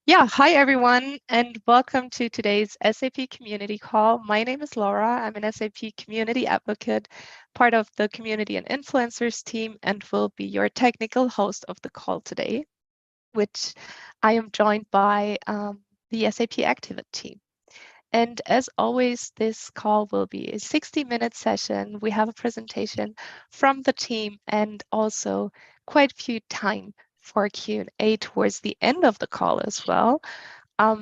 Yeah, hi everyone, and welcome to today's SAP Community Call. My name is Laura. I'm an SAP Community Advocate, part of the Community and Influencers team, and will be your technical host of the call today, which I am joined by the SAP Activate team. And as always, this call will be a 60-minute session. We have a presentation from the team and also quite a few time for Q&A towards the end of the call as well.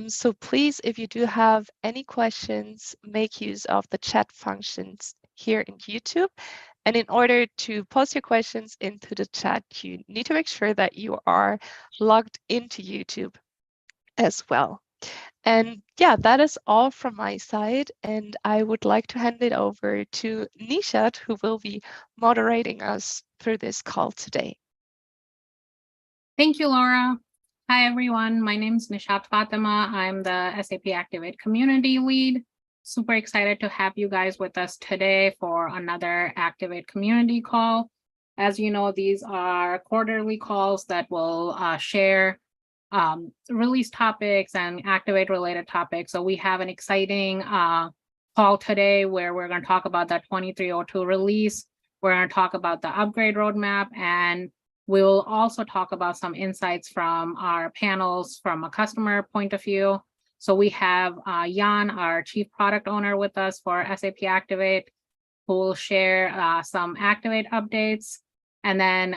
So please, if you do have any questions, make use of the chat functions here in YouTube. And in order to post your questions into the chat, you need to make sure that you are logged into YouTube as well. And yeah, that is all from my side. And I would like to hand it over to Nishat, who will be moderating us through this call today. Thank you, Laura. Hi, everyone. My name is Nishat Fatima. I'm the SAP Activate Community Lead. Super excited to have you guys with us today for another Activate Community Call. As you know, these are quarterly calls that will share release topics and Activate related topics. So we have an exciting call today where we're going to talk about that 2302 release. We're going to talk about the upgrade roadmap, and we'll also talk about some insights from our panels from a customer point of view. So we have Jan, our Chief Product Owner, with us for SAP Activate, who will share some Activate updates. And then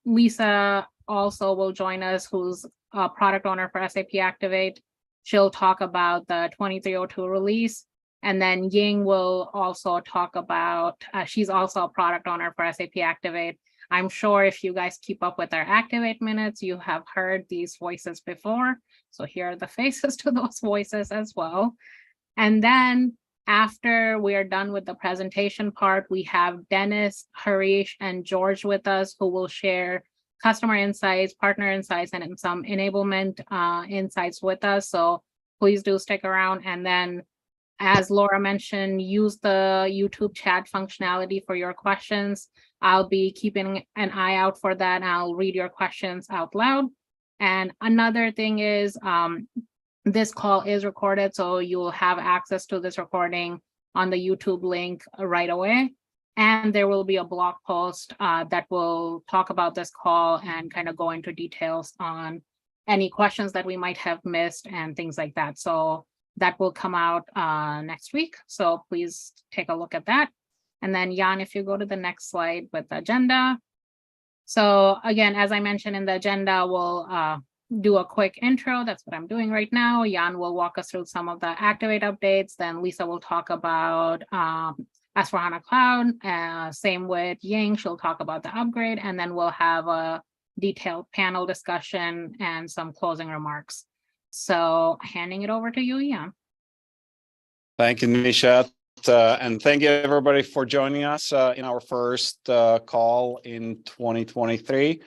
Lisa also will join us, who's a product owner for SAP Activate. She'll talk about the 2302 release. And then Ying will also talk about, she's also a product owner for SAP Activate. I'm sure if you guys keep up with our Activate minutes, you have heard these voices before. So here are the faces to those voices as well. And then after we are done with the presentation part, we have Dennis, Harish, and George with us, who will share customer insights, partner insights, and some enablement insights with us. So please do stick around. And then, as Laura mentioned, use the YouTube chat functionality for your questions. I'll be keeping an eye out for that, and I'll read your questions out loud. And another thing is, this call is recorded, so you'll have access to this recording on the YouTube link right away. And there will be a blog post that will talk about this call and kind of go into details on any questions that we might have missed and things like that. So that will come out next week. So please take a look at that. And then Jan, if you go to the next slide with the agenda. So again, as I mentioned in the agenda, we'll do a quick intro. That's what I'm doing right now. Jan will walk us through some of the Activate updates. Then Lisa will talk about S/4HANA Cloud. Same with Ying, she'll talk about the upgrade, and then we'll have a detailed panel discussion and some closing remarks. So handing it over to you, Jan. Thank you, Nishat. And thank you, everybody, for joining us in our first call in 2023.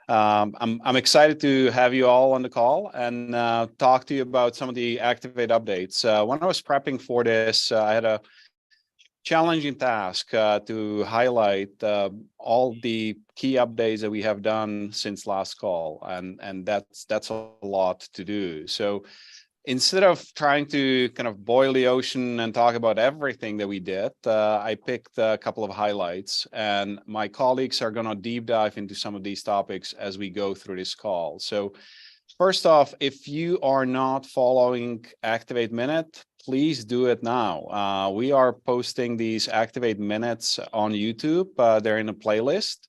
I'm excited to have you all on the call and talk to you about some of the Activate updates. When I was prepping for this, I had a challenging task to highlight all the key updates that we have done since last call, and that's a lot to do. So instead of trying to kind of boil the ocean and talk about everything that we did, I picked a couple of highlights, and my colleagues are going to deep dive into some of these topics as we go through this call. So first off, if you are not following Activate Minute, please do it now. We are posting these Activate Minutes on YouTube. They're in a playlist.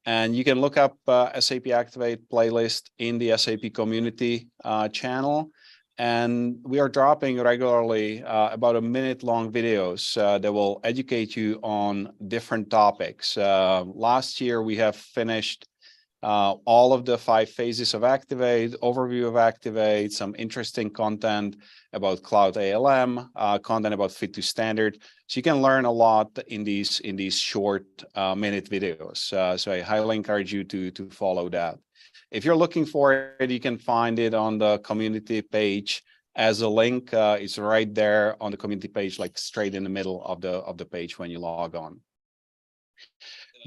And you can look up SAP Activate playlist in the SAP Community channel. And we are dropping regularly about a minute-long videos that will educate you on different topics. Last year, we have finished all of the 5 phases of Activate, overview of Activate, some interesting content about Cloud ALM, content about Fit to Standard. So you can learn a lot in these short minute videos. So I highly encourage you to follow that. If you're looking for it, you can find it on the community page as a link. It's right there on the community page, like straight in the middle of the page when you log on.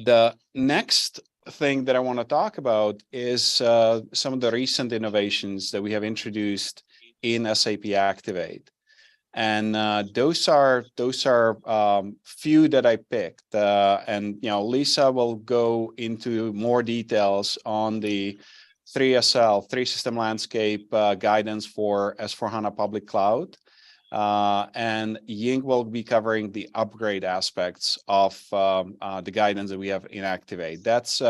The next thing that I want to talk about is some of the recent innovations that we have introduced in SAP Activate. And those are few that I picked, and Lisa will go into more details on the 3SL, 3 System Landscape guidance for S/4HANA Public Cloud, and Ying will be covering the upgrade aspects of the guidance that we have in Activate. That's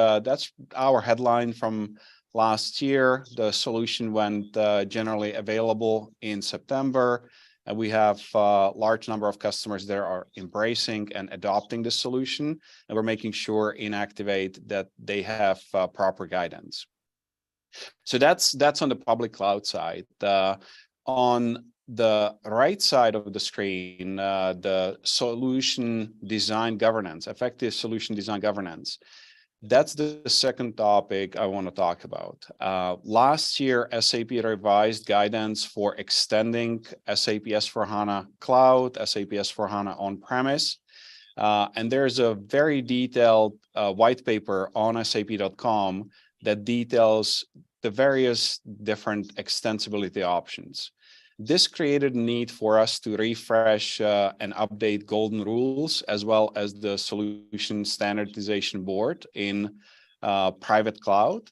our headline from last year. The solution went generally available in September. And we have a large number of customers that are embracing and adopting the solution, and we're making sure in Activate that they have proper guidance. So that's on the public cloud side. On the right side of the screen, the solution design governance, effective solution design governance. That's the second topic I want to talk about. Last year, SAP revised guidance for extending SAP S/4HANA Cloud, SAP S/4HANA On-Premise, and there's a very detailed white paper on SAP.com that details the various different extensibility options. This created a need for us to refresh and update golden rules, as well as the solution standardization board in private cloud.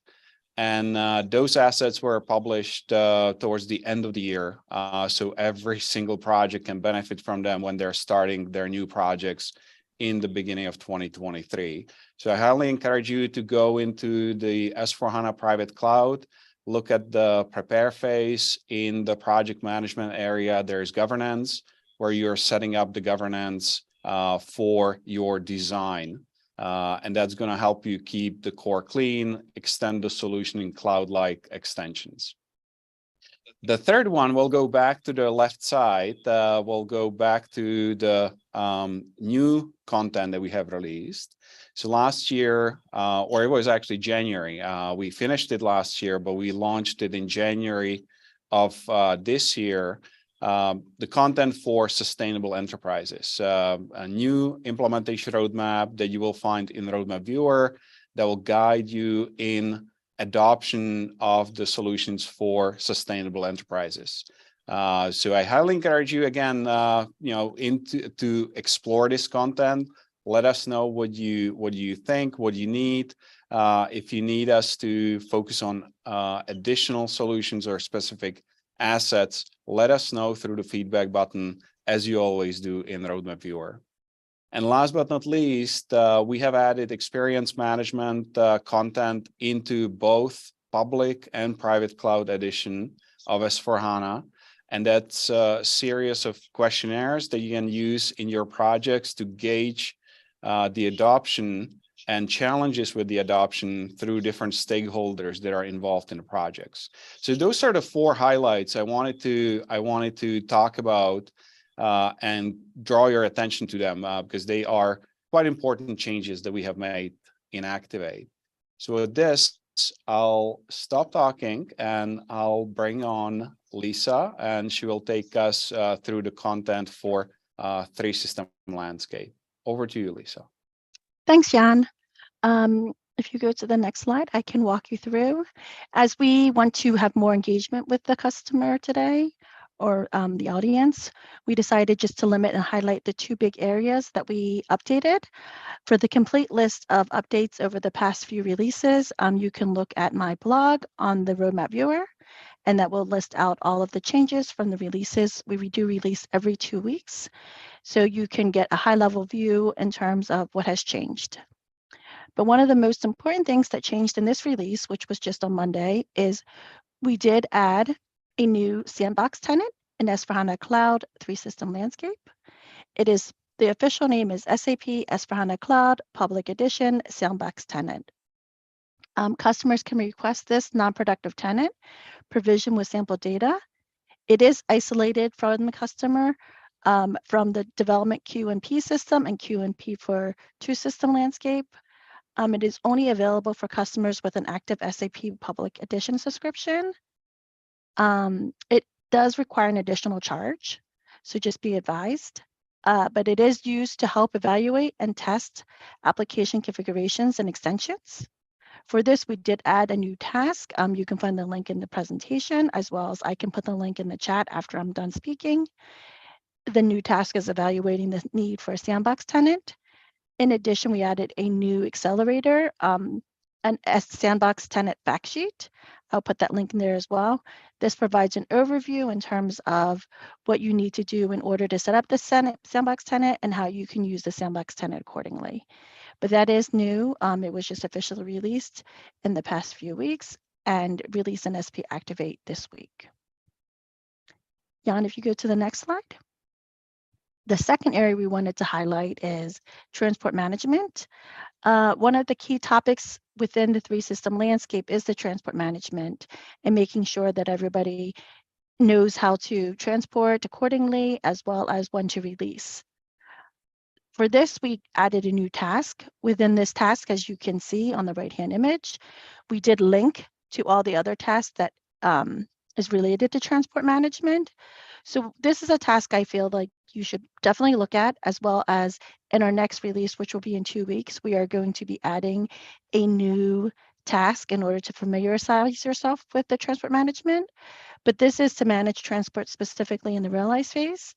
And those assets were published towards the end of the year. So every single project can benefit from them when they're starting their new projects in the beginning of 2023. So I highly encourage you to go into the S/4HANA private cloud, look at the prepare phase. In the project management area, there's governance, where you're setting up the governance for your design. And that's going to help you keep the core clean, extend the solution in cloud-like extensions. The third one, we'll go back to the left side. We'll go back to the new content that we have released. So last year, or it was actually January, we finished it last year, but we launched it in January of this year. The content for sustainable enterprises, a new implementation roadmap that you will find in the Roadmap Viewer that will guide you in adoption of the solutions for sustainable enterprises. So I highly encourage you again, to explore this content. Let us know what you think, what you need. If you need us to focus on additional solutions or specific assets, let us know through the feedback button, as you always do in the Roadmap Viewer. And last but not least, we have added experience management content into both public and private cloud edition of S/4HANA. And that's a series of questionnaires that you can use in your projects to gauge the adoption and challenges with the adoption through different stakeholders that are involved in the projects. So those are the 4 highlights I wanted to talk about and draw your attention to them because they are quite important changes that we have made in Activate. So with this, I'll stop talking and I'll bring on Lisa, and she will take us through the content for 3 System Landscape. Over to you, Lisa. Thanks, Jan. If you go to the next slide, I can walk you through. As we want to have more engagement with the customer today, or the audience, we decided just to limit and highlight the 2 big areas that we updated. For the complete list of updates over the past few releases, you can look at my blog on the Roadmap Viewer, and that will list out all of the changes from the releases. We do release every 2 weeks, so you can get a high-level view in terms of what has changed. But one of the most important things that changed in this release, which was just on Monday, is we did add a new Sandbox tenant in S/4HANA Cloud 3 System Landscape. The official name is SAP S/4HANA Cloud Public Edition Sandbox tenant. Customers can request this non-productive tenant provision with sample data. It is isolated from the customer from the development Q&P system and Q&P for 2 System Landscape. It is only available for customers with an active SAP Public Edition subscription. It does require an additional charge, so just be advised. But it is used to help evaluate and test application configurations and extensions. For this, we did add a new task. You can find the link in the presentation, as well as I can put the link in the chat after I'm done speaking. The new task is evaluating the need for a Sandbox tenant. In addition, we added a new accelerator, an Sandbox tenant fact sheet. I'll put that link in there as well. This provides an overview in terms of what you need to do in order to set up the Sandbox tenant and how you can use the Sandbox tenant accordingly. But that is new. It was just officially released in the past few weeks and released in SAP Activate this week. Jan, if you go to the next slide. The second area we wanted to highlight is transport management. One of the key topics within the 3-system landscape is the transport management and making sure that everybody knows how to transport accordingly, as well as when to release. For this, we added a new task. Within this task, as you can see on the right-hand image, we did link to all the other tasks that is related to transport management. So this is a task I feel like you should definitely look at, as well as in our next release, which will be in 2 weeks, we are going to be adding a new task in order to familiarize yourself with the transport management. But this is to manage transport specifically in the realize phase.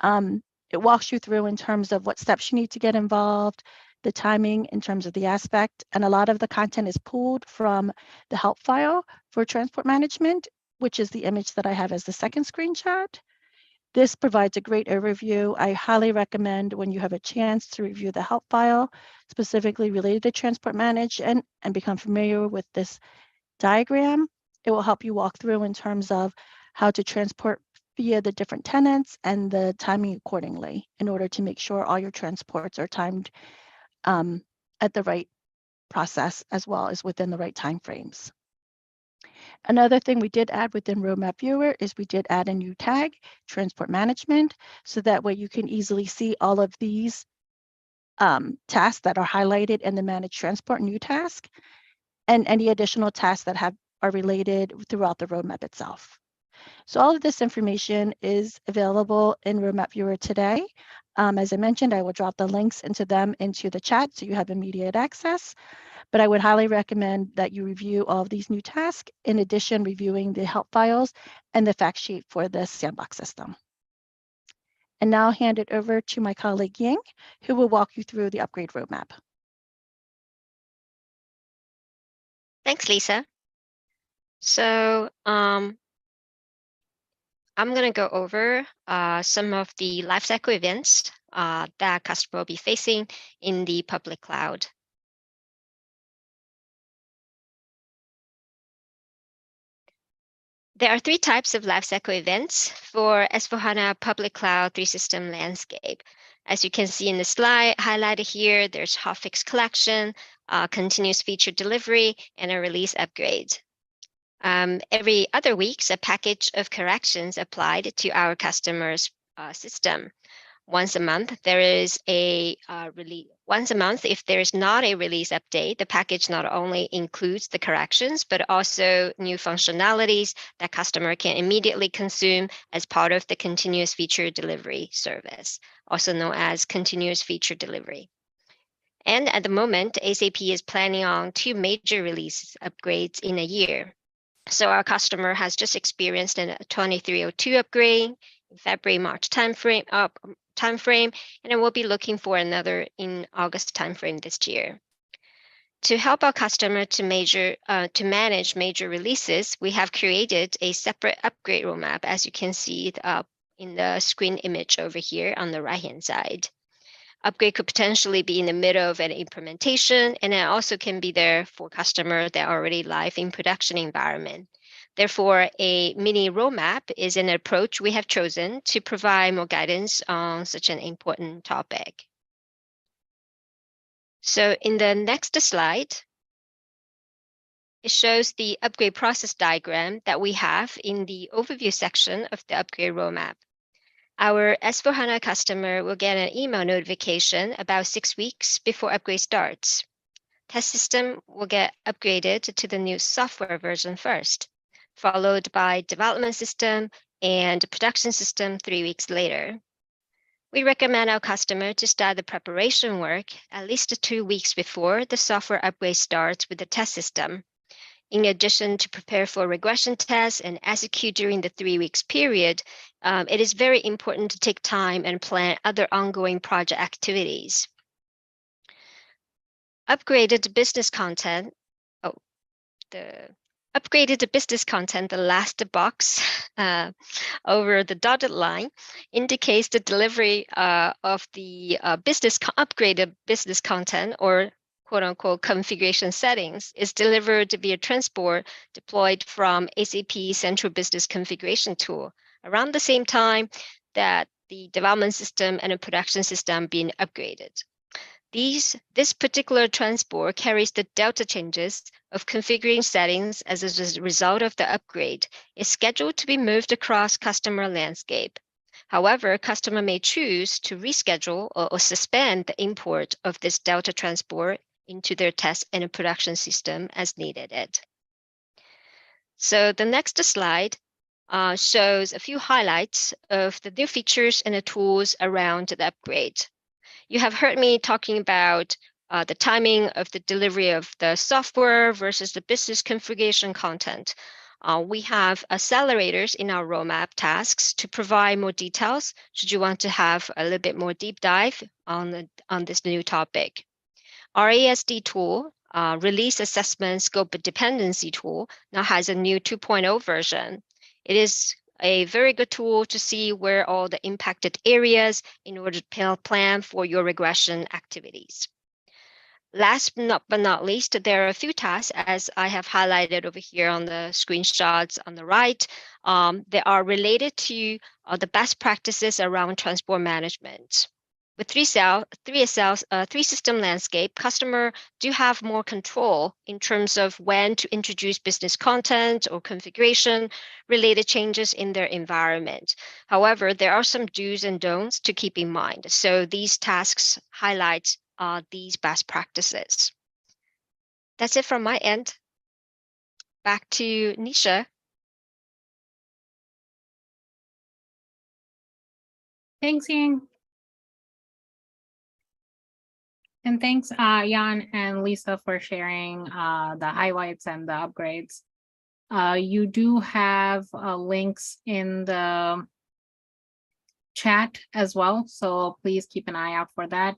It walks you through in terms of what steps you need to get involved, the timing in terms of the aspect, and a lot of the content is pulled from the help file for transport management, which is the image that I have as the second screenshot. This provides a great overview. I highly recommend when you have a chance to review the help file, specifically related to transport management, and become familiar with this diagram. It will help you walk through in terms of how to transport via the different tenants and the timing accordingly in order to make sure all your transports are timed at the right process, as well as within the right timeframes. Another thing we did add within Roadmap Viewer is we did add a new tag, transport management, so that way you can easily see all of these tasks that are highlighted in the managed transport new task, and any additional tasks that are related throughout the roadmap itself. So all of this information is available in Roadmap Viewer today. As I mentioned, I will drop the links into the chat so you have immediate access. But I would highly recommend that you review all of these new tasks, in addition reviewing the help files and the fact sheet for the Sandbox system. And now I'll hand it over to my colleague Ying, who will walk you through the upgrade roadmap. Thanks, Lisa. So I'm going to go over some of the lifecycle events that customer will be facing in the public cloud. There are 3 types of lifecycle events for S/4HANA Public Cloud 3-system landscape. As you can see in the slide highlighted here, there's hotfix collection, continuous feature delivery, and a release upgrade. Every other week, a package of corrections applied to our customer's system. Once a month, there is a release. Once a month, if there is not a release update, the package not only includes the corrections, but also new functionalities that customer can immediately consume as part of the continuous feature delivery service, also known as continuous feature delivery. And at the moment, SAP is planning on 2 major release upgrades in a year. So our customer has just experienced a 2302 upgrade in February-March timeframe, and we'll be looking for another in August timeframe this year. To help our customer to manage major releases, we have created a separate upgrade roadmap, as you can see it in the screen image over here on the right-hand side. Upgrade could potentially be in the middle of an implementation, and it also can be there for customers that are already live in production environment. Therefore, a mini roadmap is an approach we have chosen to provide more guidance on such an important topic. So in the next slide, it shows the upgrade process diagram that we have in the overview section of the upgrade roadmap. Our S/4HANA customer will get an email notification about 6 weeks before upgrade starts. Test system will get upgraded to the new software version first, followed by development system and production system 3 weeks later. We recommend our customer to start the preparation work at least 2 weeks before the software upgrade starts with the test system. In addition to prepare for regression tests and execute during the 3 weeks period, it is very important to take time and plan other ongoing project activities. Upgraded business content, the last box over the dotted line indicates the delivery of the upgraded business content, or quote-unquote configuration settings, is delivered via transport deployed from SAP Central Business Configuration Tool around the same time that the development system and the production system being upgraded. This particular transport carries the delta changes of configuring settings as a result of the upgrade, is scheduled to be moved across customer landscape. However, customer may choose to reschedule or suspend the import of this delta transport into their test and production system as needed. So the next slide shows a few highlights of the new features and the tools around the upgrade. You have heard me talking about the timing of the delivery of the software versus the business configuration content. We have accelerators in our roadmap tasks to provide more details should you want to have a little bit more deep dive on this new topic. Our ASD tool, Release Assessment Scope Dependency tool, now has a new 2.0 version. It is a very good tool to see where all the impacted areas in order to plan for your regression activities. Last but not least, there are a few tasks, as I have highlighted over here on the screenshots on the right, that are related to the best practices around transport management. With three system landscape, customer do have more control in terms of when to introduce business content or configuration related changes in their environment. However, there are some do's and don'ts to keep in mind. So these tasks highlight these best practices. That's it from my end. Back to Nisha. Thanks, Ying. And thanks, Jan and Lisa, for sharing the highlights and the upgrades. You do have links in the chat as well, so please keep an eye out for that.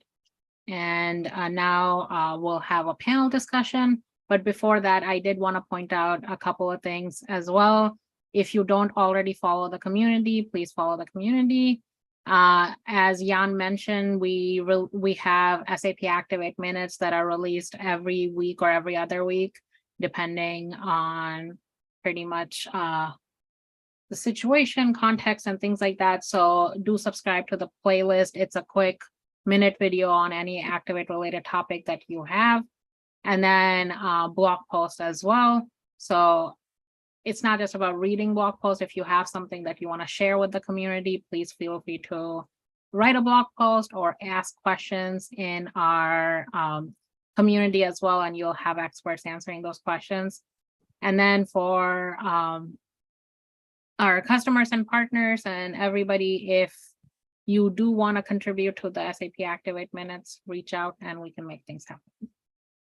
And now we'll have a panel discussion. But before that, I did want to point out a couple of things as well. If you don't already follow the community, please follow the community. As Jan mentioned, we have SAP Activate minutes that are released every week or every other week, depending on pretty much the situation, context, and things like that. So do subscribe to the playlist. It's a quick minute video on any Activate related topic that you have, and then blog post as well. So it's not just about reading blog posts. If you have something that you want to share with the community, please feel free to write a blog post or ask questions in our community as well, and you'll have experts answering those questions. And then for our customers and partners and everybody, if you do want to contribute to the SAP Activate minutes, reach out and we can make things happen.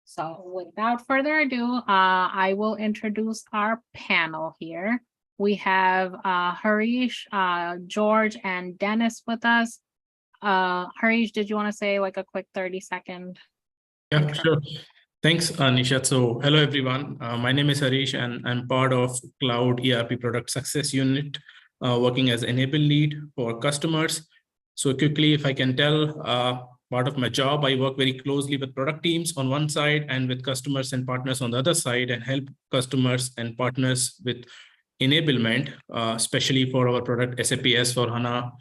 So without further ado, I will introduce our panel here. We have Harish, George, and Dennis with us. Harish, did you want to say like a quick 30-second? Yeah, intro? sure. Thanks, Nisha. So hello, everyone. My name is Harish, and I'm part of Cloud ERP Product Success Unit, working as Enable Lead for customers. So quickly, if I can tell, part of my job, I work very closely with product teams on one side and with customers and partners on the other side, and help customers and partners with enablement, especially for our product SAP S for HANA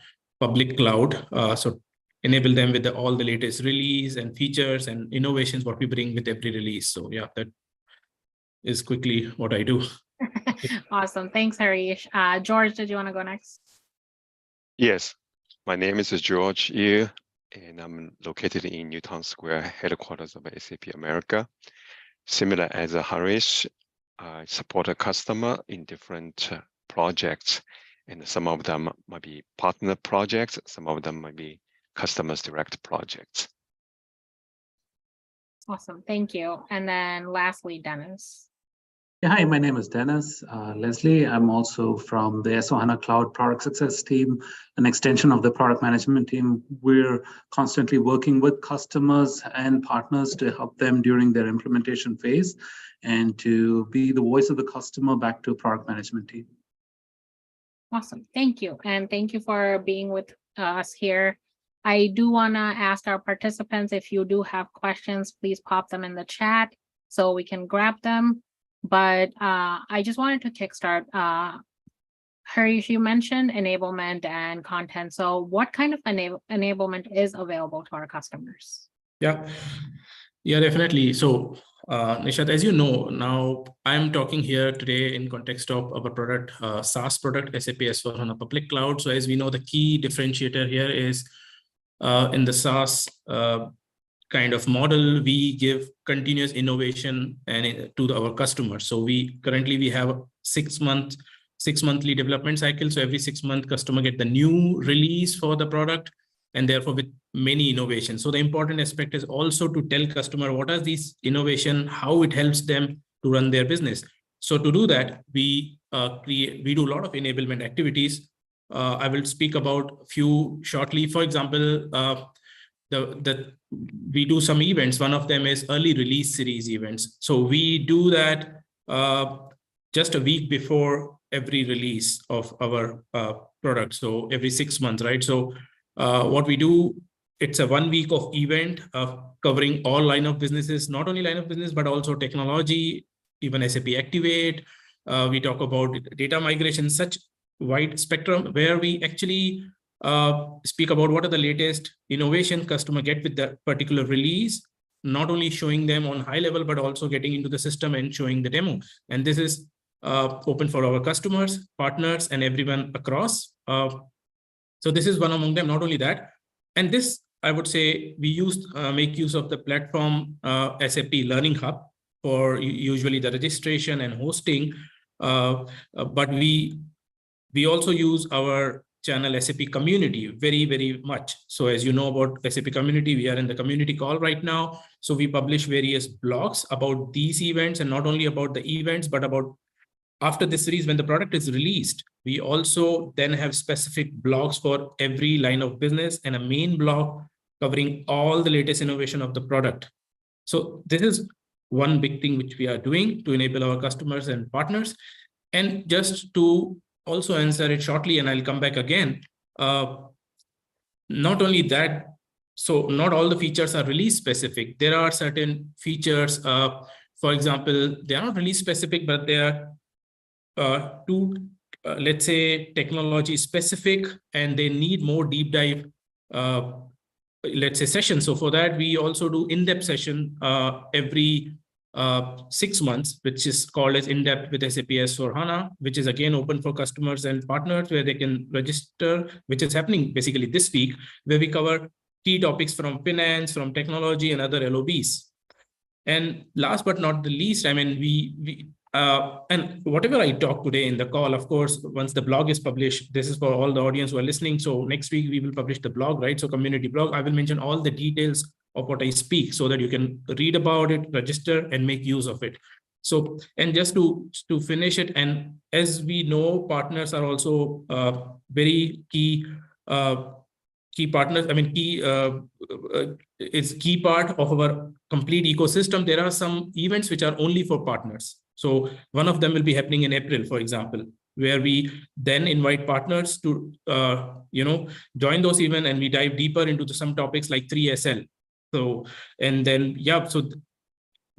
public cloud. So enable them with all the latest release and features and innovations what we bring with every release. So yeah, that is quickly what I do. Awesome. Thanks, Harish. George, did you want to go next? Yes, my name is George Yu, and I'm located in Newtown Square, headquarters of SAP America. Similar as Harish, I support a customer in different projects, and some of them might be partner projects, some of them might be customers' direct projects. Awesome, thank you. And then lastly, Dennis. Yeah, hi, my name is Dennis Leslie. I'm also from the S/4HANA Cloud Product Success team, an extension of the product management team. We're constantly working with customers and partners to help them during their implementation phase and to be the voice of the customer back to product management team. Awesome, thank you. And thank you for being with us here. I do want to ask our participants, if you do have questions, please pop them in the chat so we can grab them. But I just wanted to kickstart. Harish, you mentioned enablement and content. So what kind of enablement is available to our customers? Yeah, definitely. So Nishat, as you know, now I'm talking here today in context of our product, SaaS product, SAP S/4HANA Public Cloud. So as we know, the key differentiator here is in the SaaS kind of model, we give continuous innovation and to our customers. So we currently have a 6 monthly development cycle. So every 6 months, customer get the new release for the product, and therefore with many innovations. So the important aspect is also to tell customer what are these innovation, how it helps them to run their business. So to do that, we do a lot of enablement activities. I will speak about a few shortly. For example, we do some events. One of them is early release series events. So we do that just a week before every release of our product. So every 6 months, right? So what we do, it's a 1 week of event covering all line of businesses, not only line of business, but also technology, even SAP Activate. We talk about data migration, such wide spectrum where we actually speak about what are the latest innovation customer get with that particular release, not only showing them on high level, but also getting into the system and showing the demo. And this is open for our customers, partners, and everyone across. So this is one among them. Not only that, and this, I would say, we make use of the platform SAP Learning Hub for usually the registration and hosting, but we also use our channel SAP Community very, very much. So as you know about SAP Community, we are in the community call right now. So we publish various blogs about these events, and not only about the events, but about after this series, when the product is released, we also then have specific blogs for every line of business and a main blog covering all the latest innovation of the product. So this is one big thing which we are doing to enable our customers and partners. And just to also answer it shortly, and I'll come back again, not only that, so not all the features are release specific. There are certain features, for example, they are not release specific, but they are let's say technology specific, and they need more deep dive, let's say sessions. So for that, we also do in-depth session every 6 months, which is called as in-depth with SAP S/4HANA, which is again open for customers and partners where they can register, which is happening basically this week, where we cover key topics from finance, from technology, and other LOBs. And last but not the least, I mean, and whatever I talk today in the call, of course, once the blog is published, this is for all the audience who are listening. So next week we will publish the blog, right? So community blog, I will mention all the details of what I speak so that you can read about it, register, and make use of it. So, and just to finish it, and as we know, partners are also very key partners. I mean, it's key part of our complete ecosystem. There are some events which are only for partners. So one of them will be happening in April, for example, where we then invite partners to, join those events, and we dive deeper into some topics like 3SL. So, and then, yeah, so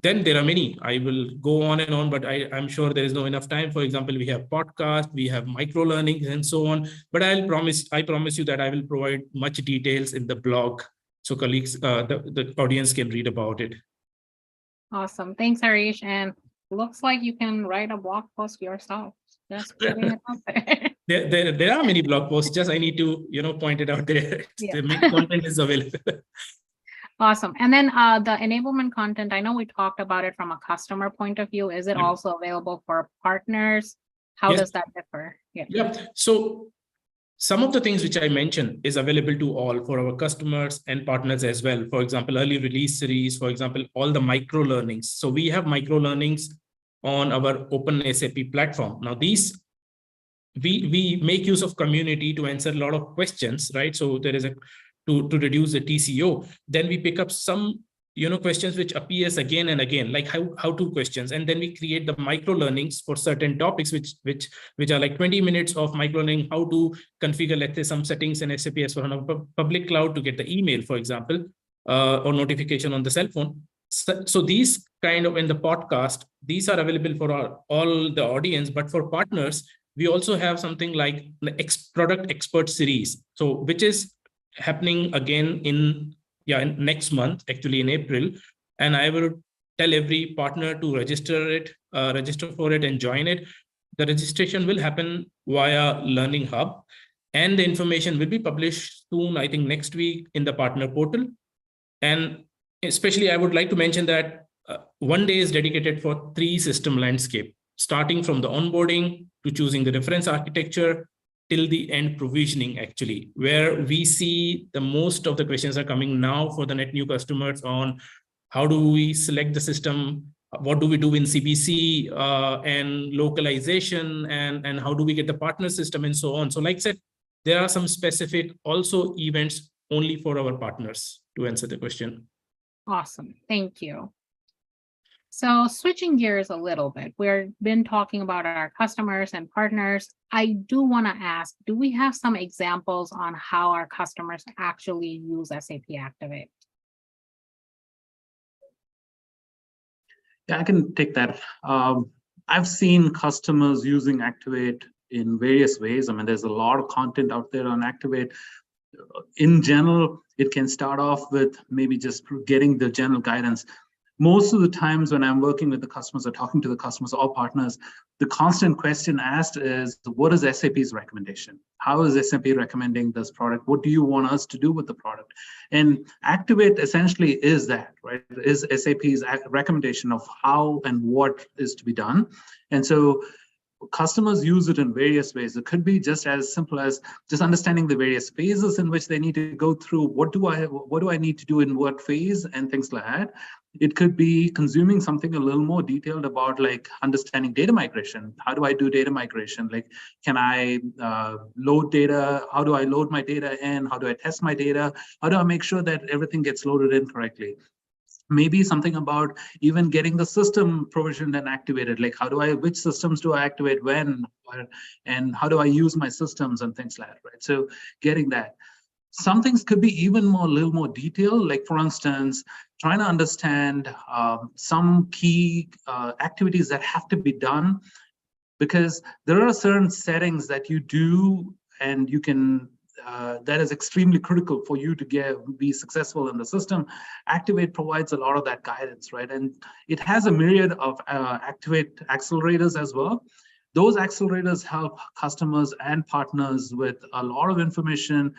then there are many. I will go on and on, but I'm sure there is no enough time. For example, we have podcasts, we have micro learnings, and so on. But I promise you that I will provide much details in the blog, so colleagues, the audience can read about it. Awesome, thanks, Harish. And looks like you can write a blog post yourself. Just putting it out there. There are many blog posts. Just I need to point it out there. Yeah. The main content is available. Awesome. And then the enablement content, I know we talked about it from a customer point of view. Is it also available for partners? How does that differ? Yeah. So some of the things which I mentioned is available to all for our customers and partners as well. For example, early release series, for example, all the micro learnings. So we have micro learnings on our open SAP platform. Now these, we make use of community to answer a lot of questions, right? So there is a, to reduce the TCO, then we pick up some questions which appears again and again, like how-to questions, and then we create the micro learnings for certain topics which are like 20 minutes of micro learning, how to configure, let's say, some settings in SAP S/4HANA public cloud to get the email, for example, or notification on the cell phone. So these kind of, in the podcast, these are available for all the audience, but for partners, we also have something like the product expert series, so which is happening again in next month, actually in April, and I will tell every partner to register for it and join it. The registration will happen via Learning Hub, and the information will be published soon, I think next week, in the partner portal. And especially, I would like to mention that one day is dedicated for 3 system landscape, starting from the onboarding to choosing the reference architecture till the end provisioning, actually, where we see the most of the questions are coming now for the net new customers on how do we select the system, what do we do in CBC and localization, and how do we get the partner system and so on. So like I said, there are some specific also events only for our partners, to answer the question. Awesome, thank you. So switching gears a little bit, we've been talking about our customers and partners. I do want to ask, do we have some examples on how our customers actually use SAP Activate? Yeah, I can take that. I've seen customers using Activate in various ways. I mean, there's a lot of content out there on Activate. In general, it can start off with maybe just getting the general guidance. Most of the times when I'm working with the customers or talking to the customers or partners, the constant question asked is, what is SAP's recommendation? How is SAP recommending this product? What do you want us to do with the product? And Activate essentially is that, right? It is SAP's recommendation of how and what is to be done. And so customers use it in various ways. It could be just as simple as just understanding the various phases in which they need to go through. What do I need to do in what phase, and things like that. It could be consuming something a little more detailed about, like, understanding data migration. How do I do data migration? Like, can I load data? How do I load my data in? How do I test my data? How do I make sure that everything gets loaded in correctly? Maybe something about even getting the system provisioned and activated, like which systems do I activate when, and how do I use my systems and things like that, right? So getting that. Some things could be even a little more detailed, like, for instance, trying to understand some key activities that have to be done, because there are certain settings that you do and you can that is extremely critical for you to be successful in the system. Activate provides a lot of that guidance, right? And it has a myriad of Activate accelerators as well. Those accelerators help customers and partners with a lot of information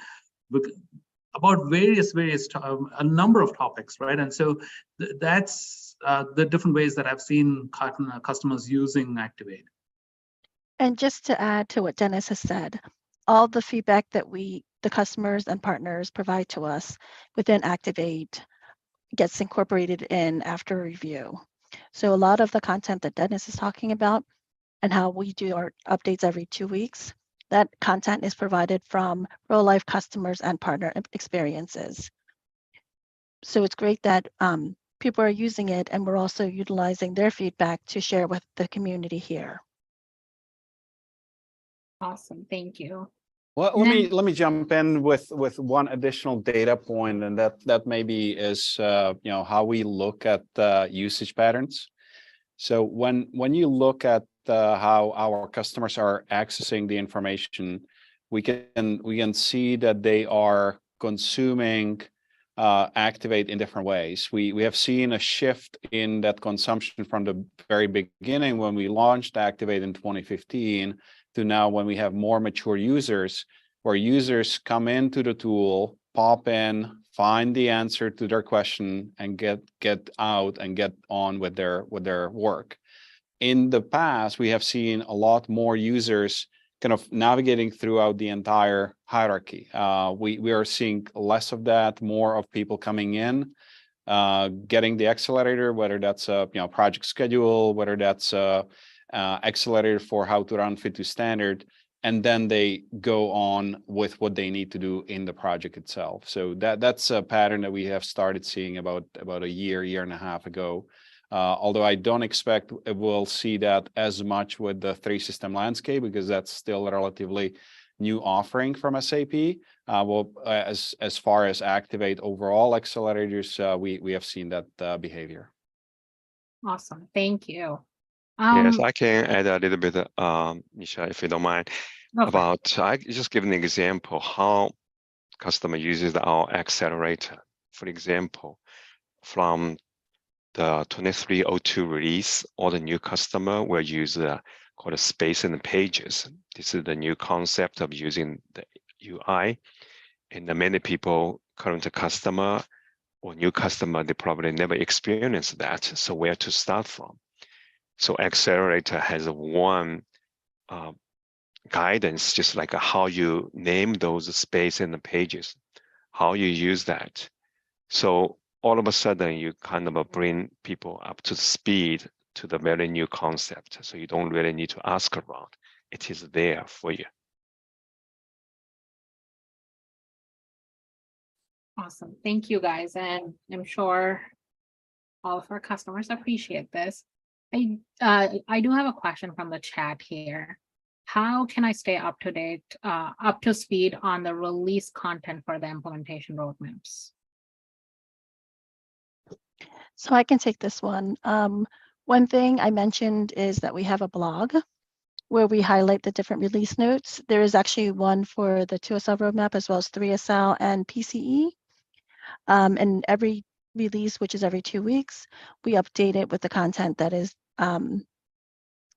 about a number of topics, right? And so that's the different ways that I've seen customers using Activate. And just to add to what Dennis has said, all the feedback that the customers and partners provide to us within Activate gets incorporated in after review. So a lot of the content that Dennis is talking about and how we do our updates every 2 weeks, that content is provided from real life customers and partner experiences. So it's great that people are using it, and we're also utilizing their feedback to share with the community here. Awesome, thank you. Well, let me jump in with one additional data point, and that maybe is how we look at usage patterns. So when you look at how our customers are accessing the information, we can see that they are consuming Activate in different ways. We have seen a shift in that consumption from the very beginning when we launched Activate in 2015 to now, when we have more mature users, where users come into the tool, pop in, find the answer to their question, and get out and get on with their work. In the past, we have seen a lot more users kind of navigating throughout the entire hierarchy. We are seeing less of that, more of people coming in, getting the accelerator, whether that's a project schedule, whether that's a accelerator for how to run fit to standard, and then they go on with what they need to do in the project itself. So that's a pattern that we have started seeing about a year and a half ago. Although I don't expect we'll see that as much with the 3-system landscape, because that's still a relatively new offering from SAP. Well, as far as Activate overall accelerators, we have seen that behavior. Awesome, thank you. Yes, I can add a little bit, Nisha, if you don't mind, Okay. I just give an example how customer uses our accelerator. For example, from the 2302 release, all the new customer will use called a space in the pages. This is the new concept of using the UI. And many people, current customer or new customer, they probably never experienced that. So where to start from? So accelerator has one guidance, just like how you name those space in the pages, how you use that. So all of a sudden you kind of bring people up to speed to the very new concept. So you don't really need to ask around. It is there for you. Awesome, thank you guys. And I'm sure all of our customers appreciate this. I do have a question from the chat here. How can I stay up to date, up to speed on the release content for the implementation roadmaps? So I can take this one. One thing I mentioned is that we have a blog where we highlight the different release notes. There is actually one for the 2SL roadmap as well as 3SL and PCE. And every release, which is every 2 weeks, we update it with the content that is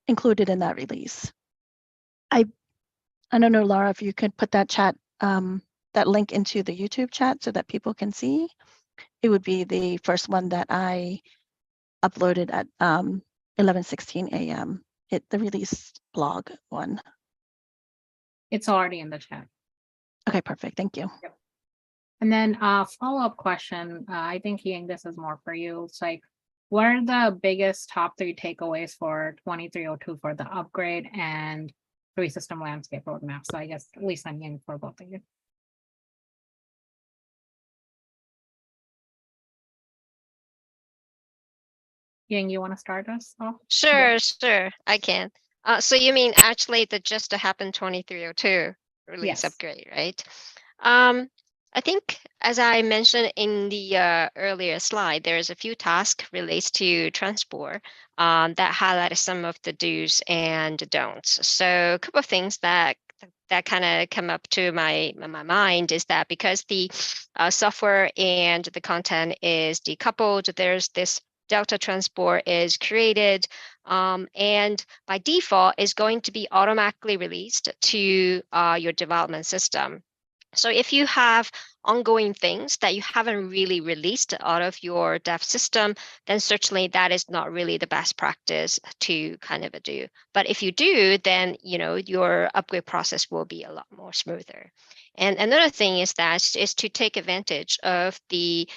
included in that release. I don't know, Laura, if you could put that chat, that link into the YouTube chat so that people can see. It would be the first one that I uploaded at 11:16 a.m. The release blog one. It's already in the chat. Okay, perfect. Thank you. Yep. And then follow-up question, I think, Ying, this is more for you. It's like, what are the biggest top 3 takeaways for 2302 for the upgrade and 3-system landscape roadmap? So I guess at least I'm Ying for both of you. Ying, you want to start us off? Sure, I can. So you mean actually just to happen 2302 release Yes. upgrade, right? I think, as I mentioned in the earlier slide, there's a few tasks related to transport that highlighted some of the do's and don'ts. So a couple of things that kind of come up to my mind is that because the software and the content is decoupled, there's this Delta transport is created and by default is going to be automatically released to your development system. So if you have ongoing things that you haven't really released out of your dev system, then certainly that is not really the best practice to kind of do. But if you do, then your upgrade process will be a lot more smoother. And another thing is to take advantage of the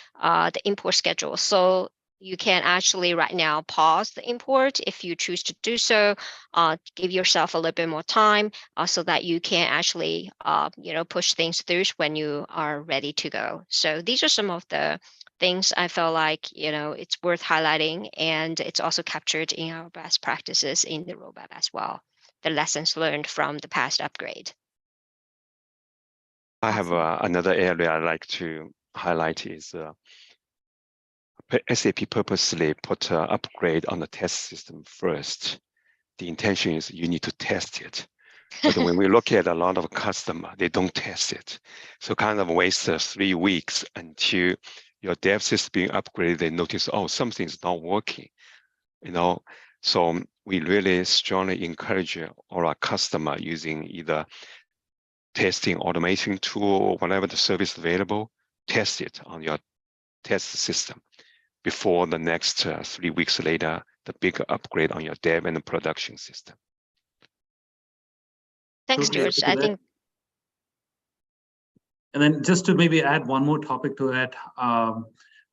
import schedule. So you can actually right now pause the import if you choose to do so. Give yourself a little bit more time so that you can actually push things through when you are ready to go. So these are some of the things I feel like it's worth highlighting, and it's also captured in our best practices in the roadmap as well. The lessons learned from the past upgrade. I have another area I'd like to highlight is SAP purposely put an upgrade on the test system first. The intention is you need to test it. But when we look at a lot of customers, they don't test it. So kind of waste 3 weeks until your dev system being upgraded, they notice, oh, something's not working. So we really strongly encourage all our customer using either testing automation tool or whatever the service available, test it on your test system before the next 3 weeks later, the big upgrade on your dev and the production system. Thanks, Totally agree George. to I that. think And then just to maybe add one more topic to it,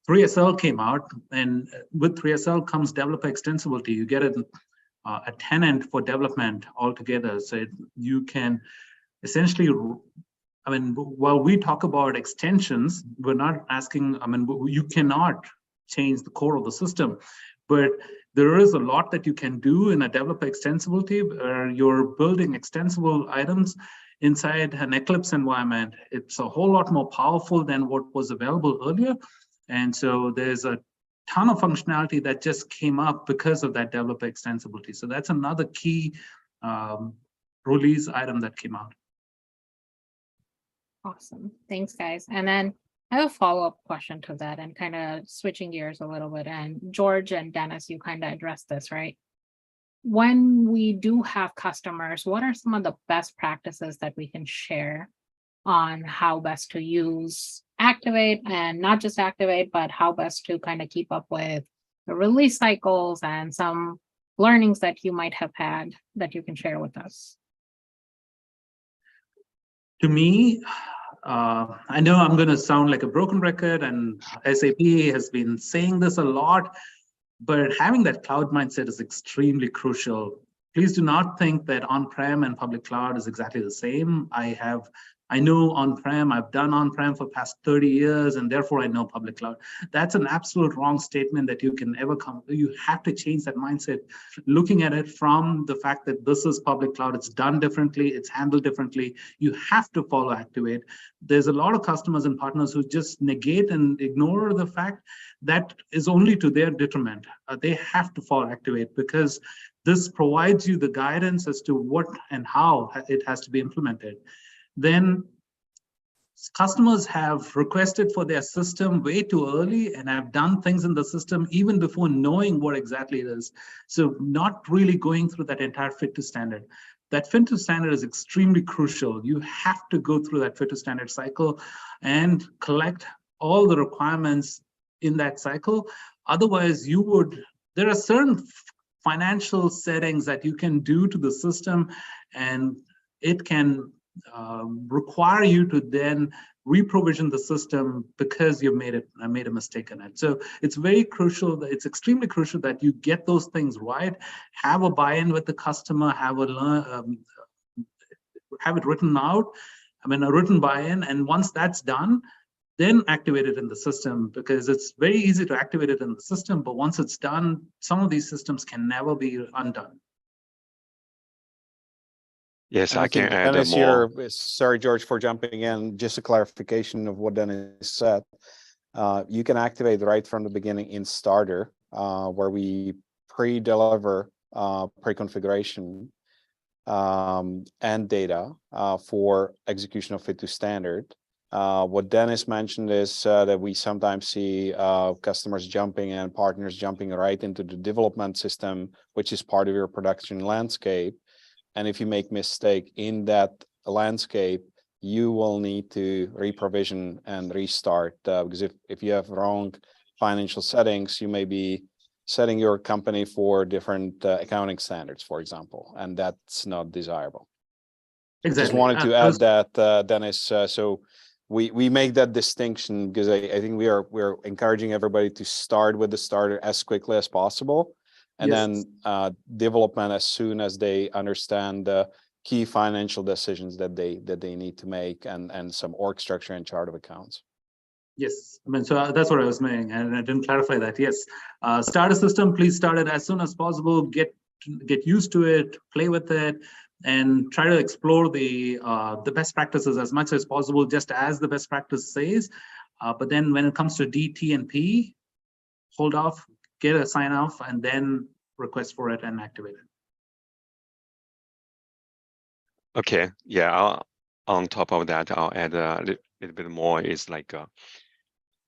3SL came out, and with 3SL comes developer extensibility. You get a tenant for development altogether. So you can essentially, I mean, while we talk about extensions, we're not asking, I mean, you cannot change the core of the system, but there is a lot that you can do in a developer extensibility where you're building extensible items inside an Eclipse environment. It's a whole lot more powerful than what was available earlier. And so there's a ton of functionality that just came up because of that developer extensibility. So that's another key release item that came out. Awesome. Thanks, guys. And then I have a follow-up question to that and kind of switching gears a little bit. And George and Dennis, you kind of addressed this, right? When we do have customers, what are some of the best practices that we can share on how best to use Activate, and not just Activate, but how best to kind of keep up with the release cycles and some learnings that you might have had that you can share with us? To me, I know I'm going to sound like a broken record, and SAP has been saying this a lot, but having that cloud mindset is extremely crucial. Please do not think that on-prem and public cloud is exactly the same. I know on-prem, I've done on-prem for past 30 years, and therefore I know public cloud. That's an absolute wrong statement that you can ever come. You have to change that mindset, looking at it from the fact that this is public cloud, it's done differently, it's handled differently. You have to follow Activate. There's a lot of customers and partners who just negate and ignore the fact that is only to their detriment. They have to follow Activate because this provides you the guidance as to what and how it has to be implemented. Then customers have requested for their system way too early and have done things in the system even before knowing what exactly it is. So not really going through that entire fit to standard. That fit to standard is extremely crucial. You have to go through that fit to standard cycle and collect all the requirements in that cycle. Otherwise, there are certain financial settings that you can do to the system, and it can require you to then reprovision the system because you made a mistake in it. So it's very crucial, it's extremely crucial that you get those things right, have a buy-in with the customer, have it written out, a written buy-in, and once that's done, then activate it in the system, because it's very easy to activate it in the system, but once it's done, some of these systems can never be undone. Yes, And I can add Dennis more. here, sorry, George, for jumping in. Just a clarification of what Dennis said. You can activate right from the beginning in Starter, where we pre-deliver pre-configuration and data for execution of fit to standard. What Dennis mentioned is that we sometimes see customers jumping and partners jumping right into the development system, which is part of your production landscape. And if you make mistake in that landscape, you will need to reprovision and restart, because if you have wrong financial settings, you may be setting your company for different accounting standards, for example, and that's not desirable. Exactly. Just wanted to add that, Dennis. So we make that distinction because I think we're encouraging everybody to start with the starter as quickly as possible. And yes. then development as soon as they understand the key financial decisions that they need to make, and some org structure and chart of accounts. Yes, so that's what I was saying, and I didn't clarify that. Yes, start a system. Please start it as soon as possible. Get used to it, play with it, and try to explore the best practices as much as possible, just as the best practice says. But then when it comes to D, T, and P, hold off. Get a sign off, and then request for it and activate it. Okay, yeah. On top of that, I'll add a little bit more. Is like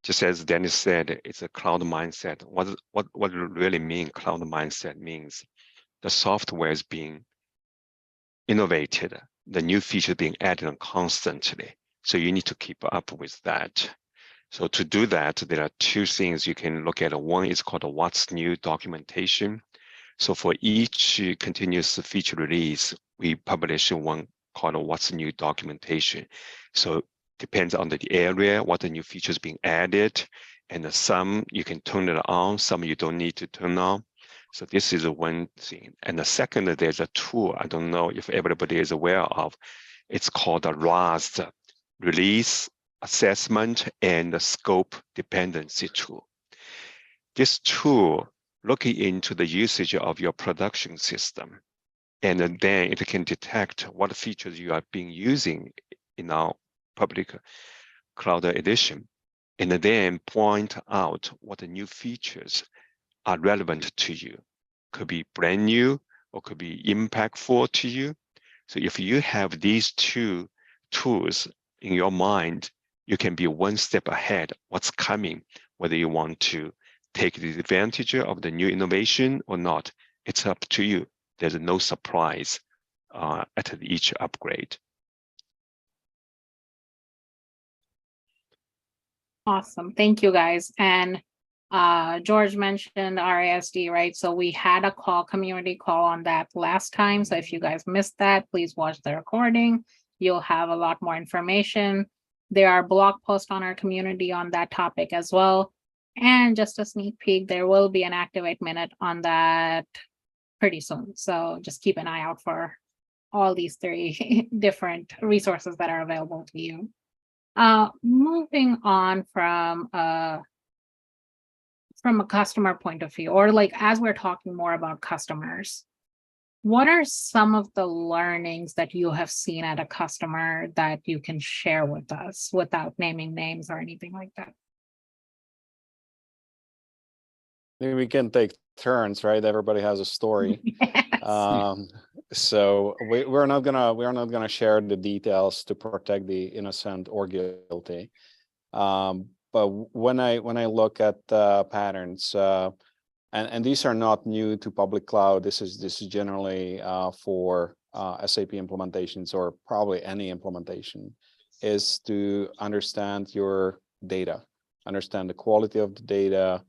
just as Dennis said, it's a cloud mindset. What it really mean? Cloud mindset means the software is being innovated, the new features being added constantly. So you need to keep up with that. So to do that, there are two things you can look at. One is called what's new documentation. So for each continuous feature release, we publish one called what's new documentation. So depends on the area, what the new features being added, and some you can turn it on, some you don't need to turn on. So this is one thing. And the second, there's a tool, I don't know if everybody is aware of, it's called a RAST, Release Assessment and Scope Dependency Tool. This tool looking into the usage of your production system, and then it can detect what features you are being using in our public cloud edition, and then point out what the new features are relevant to you. Could be brand new or could be impactful to you. So if you have these two tools in your mind, you can be one step ahead what's coming, whether you want to take the advantage of the new innovation or not. It's up to you. There's no surprise at each upgrade. Awesome. Thank you, guys. And George mentioned RASD, right? So we had a community call on that last time. So if you guys missed that, please watch the recording. You'll have a lot more information. There are blog posts on our community on that topic as well. And just a sneak peek, there will be an Activate Minute on that pretty soon. So just keep an eye out for all these 3 different resources that are available to you. Moving on from a customer point of view, or like as we're talking more about customers, what are some of the learnings that you have seen at a customer that you can share with us without naming names or anything like that? Maybe we can take turns, right? Everybody has a story. Yes. So we're not gonna share the details to protect the innocent or guilty. But when I look at patterns, and these are not new to public cloud. This is generally for SAP implementations, or probably any implementation, is to understand your data, understand the quality of the data,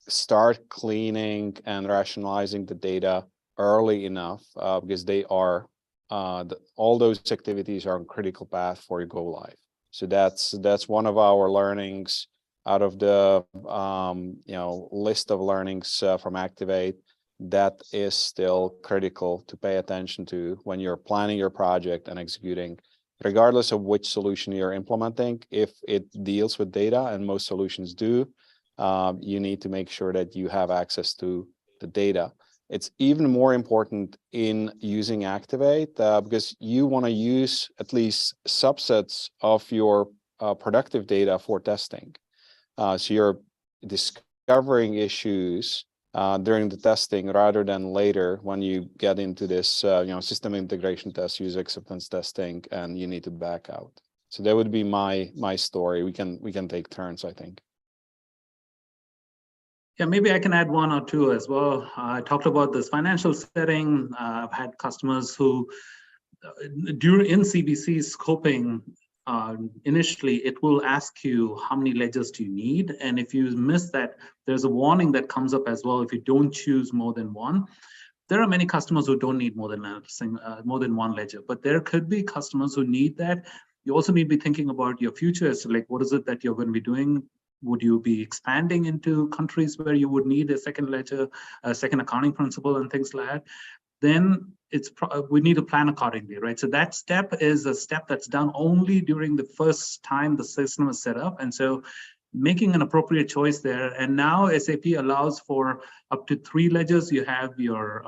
start cleaning and rationalizing the data early enough, because they are all those activities are on critical path for your go live. So that's one of our learnings out of the list of learnings from Activate. That is still critical to pay attention to when you're planning your project and executing, regardless of which solution you're implementing. If it deals with data, and most solutions do, you need to make sure that you have access to the data. It's even more important in using Activate because you want to use at least subsets of your productive data for testing. So you're discovering issues during the testing rather than later when you get into this system integration test, user acceptance testing, and you need to back out. So that would be my story. We can take turns, I think. Yeah, maybe I can add 1 or 2 as well. I talked about this financial setting. I've had customers who, in CBC scoping, initially it will ask you how many ledgers do you need, and if you miss that, there's a warning that comes up as well if you don't choose more than 1. There are many customers who don't need more than 1 ledger, but there could be customers who need that. You also need to be thinking about your future. So like, what is it that you're going to be doing? Would you be expanding into countries where you would need a second ledger, a second accounting principle, and things like that? Then we need to plan accordingly, right? So that step is a step that's done only during the first time the system is set up. And so making an appropriate choice there. And now SAP allows for up to 3 ledgers. You have your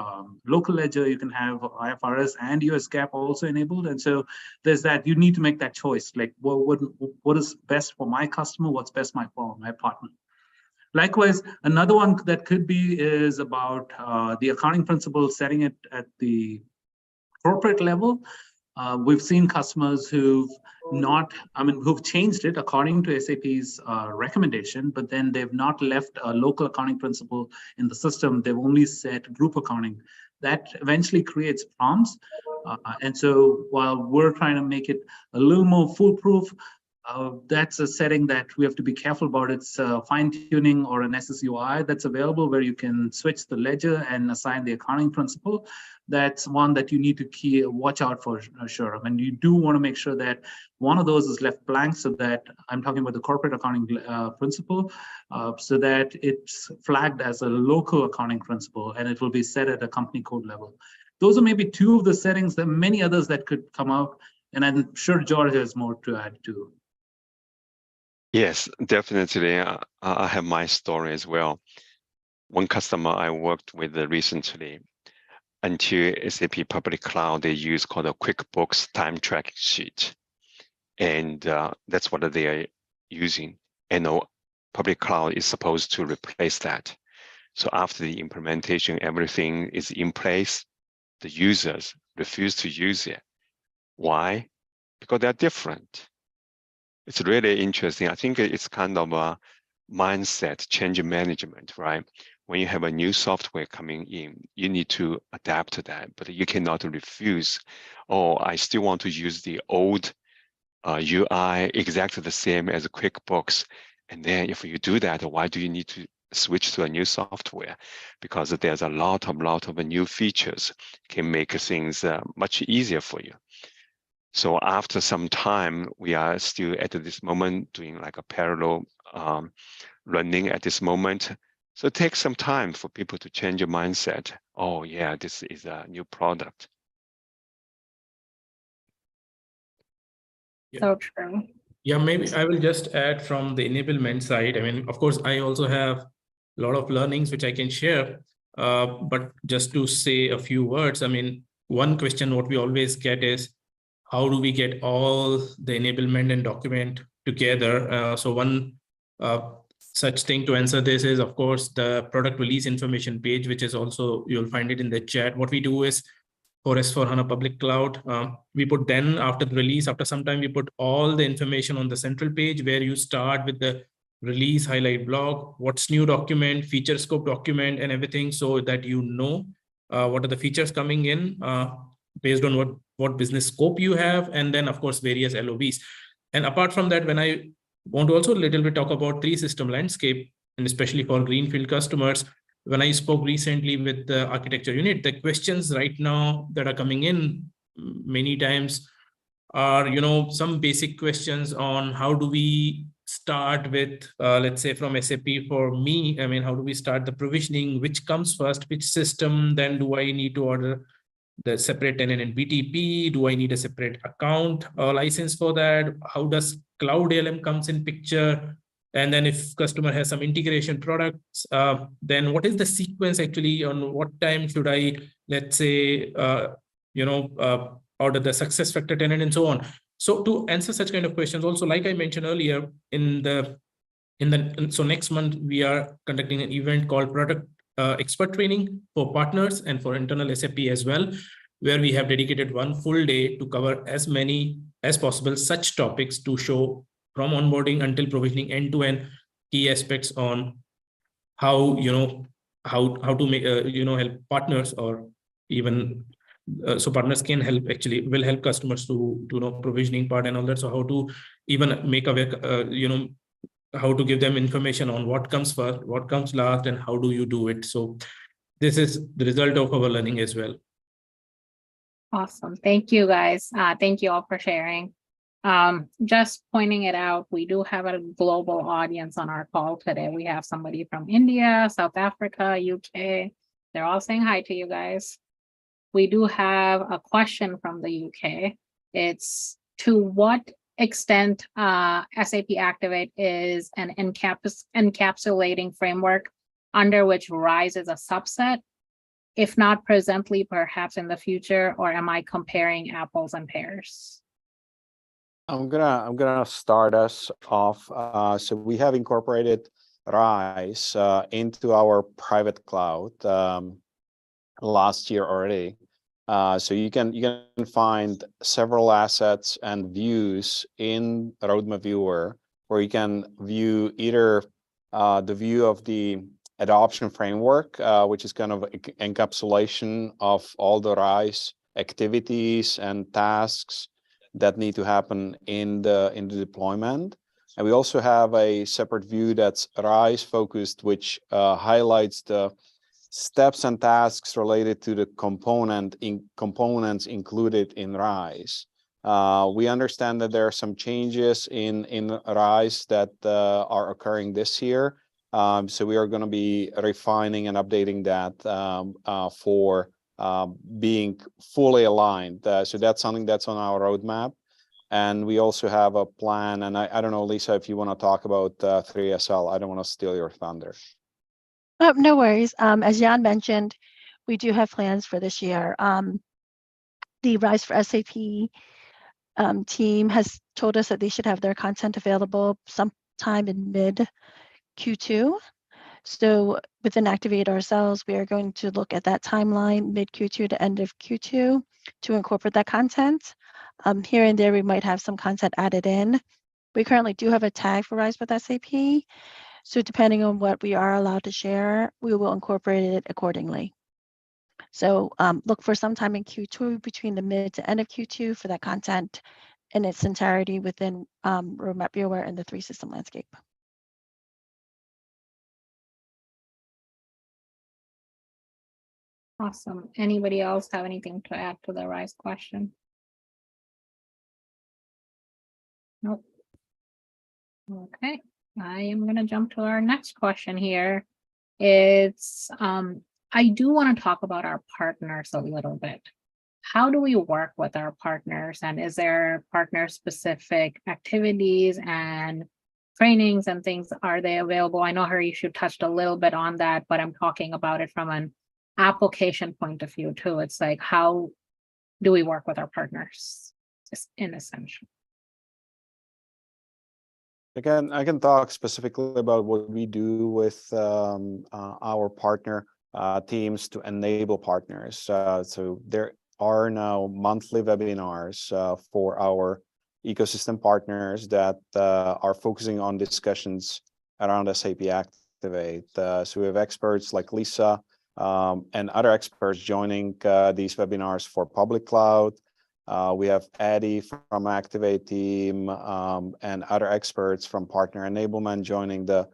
local ledger, you can have IFRS and US GAAP also enabled. And so there's that, you need to make that choice. Like, what is best for my customer? What's best for my partner? Likewise, another one that could be is about the accounting principle, setting it at the corporate level. We've seen customers who've changed it according to SAP's recommendation, but then they've not left a local accounting principle in the system. They've only set group accounting. That eventually creates problems. And so while we're trying to make it a little more foolproof, That's a setting that we have to be careful about. It's fine-tuning or an SSUI that's available where you can switch the ledger and assign the accounting principle. That's one that you need to watch out for sure. I mean, you do want to make sure that one of those is left blank, so that I'm talking about the corporate accounting principle, so that it's flagged as a local accounting principle and it will be set at a company code level. Those are maybe two of the settings. There are many others that could come out, and I'm sure George has more to add too. Yes, definitely. I have my story as well. One customer I worked with recently, until SAP Public Cloud, they use called a QuickBooks time tracking sheet. And that's what they are using. And Public Cloud is supposed to replace that. So after the implementation, everything is in place. The users refuse to use it. Why? Because they're different. It's really interesting. I think it's kind of a mindset, change management, right? When you have a new software coming in, you need to adapt to that, but you cannot refuse. Oh, I still want to use the old UI exactly the same as QuickBooks. And then if you do that, why do you need to switch to a new software? Because there's a lot of new features can make things much easier for you. So after some time, we are still at this moment doing like a parallel running at this moment. So it takes some time for people to change your mindset. Oh yeah, this is a new product. So true. Yeah, maybe I will just add from the enablement side. I mean, of course, I also have a lot of learnings which I can share. But just to say a few words, I mean, one question what we always get is, how do we get all the enablement and document together? So one such thing to answer this is, of course, the product release information page, which is also, you'll find it in the chat. What we do is, for S/4HANA Public Cloud, we put then after the release, after some time, we put all the information on the central page where you start with the release highlight blog, what's new document, feature scope document, and everything, so that you know what are the features coming in based on what business scope you have, and then of course various LOBs. And apart from that, when I want to also a little bit talk about 3-system landscape, and especially for greenfield customers, when I spoke recently with the architecture unit, the questions right now that are coming in many times are, some basic questions on how do we start with, let's say from SAP for me, I mean, how do we start the provisioning, which comes first, which system, then do I need to order the separate tenant and BTP? Do I need a separate account or license for that? How does Cloud ALM comes in picture? And then if customer has some integration products, then what is the sequence actually, on what time should I, let's say, order the success factor tenant and so on. So to answer such kind of questions, also, like I mentioned earlier, so next month, we are conducting an event called Product Expert Training for partners and for internal SAP as well, where we have dedicated one full day to cover as many as possible such topics to show from onboarding until provisioning end-to-end key aspects on how, how to make, help partners, or even so partners can help, actually will help customers to know provisioning part and all that. So how to even make a how to give them information on what comes first, what comes last, and how do you do it. So this is the result of our learning as well. Awesome. Thank you, guys. Thank you all for sharing. Just pointing it out, we do have a global audience on our call today. We have somebody from India, South Africa, UK. They're all saying hi to you guys. We do have a question from the UK. It's, to what extent SAP Activate is an encapsulating framework under which RISE is a subset? If not presently, perhaps in the future, or am I comparing apples and pears? I'm gonna start us off. So we have incorporated RISE into our private cloud last year already. So you can find several assets and views in Roadmap Viewer, where you can view either the view of the adoption framework, which is kind of encapsulation of all the RISE activities and tasks that need to happen in the deployment. And we also have a separate view that's RISE focused, which highlights the steps and tasks related to the components included in RISE. We understand that there are some changes in RISE that are occurring this year. So we are going to be refining and updating that for being fully aligned. So that's something that's on our roadmap. And we also have a plan. And I don't know, Lisa, if you want to talk about 3SL, I don't want to steal your thunder. No worries. As Jan mentioned, we do have plans for this year. The RISE for SAP team has told us that they should have their content available sometime in mid Q2. So within Activate ourselves, we are going to look at that timeline, mid Q2 to end of Q2, to incorporate that content. Here and there, we might have some content added in. We currently do have a tag for RISE with SAP. So depending on what we are allowed to share, we will incorporate it accordingly. So look for sometime in Q2 between the mid to end of Q2 for that content in its entirety within Roadmap BioWare and the 3-system landscape. Awesome. Anybody else have anything to add to the RISE question? Nope. Okay, I am going to jump to our next question here. It's I do want to talk about our partners a little bit. How do we work with our partners, and is there partner-specific activities and trainings and things, are they available? I know Harish, you touched a little bit on that, but I'm talking about it from an application point of view too. It's like, how do we work with our partners, just in essential? Again, I can talk specifically about what we do with our partner teams to enable partners. So there are now monthly webinars for our ecosystem partners that are focusing on discussions around SAP Activate. So we have experts like Lisa and other experts joining these webinars for public cloud. We have Eddie from Activate team and other experts from partner enablement joining the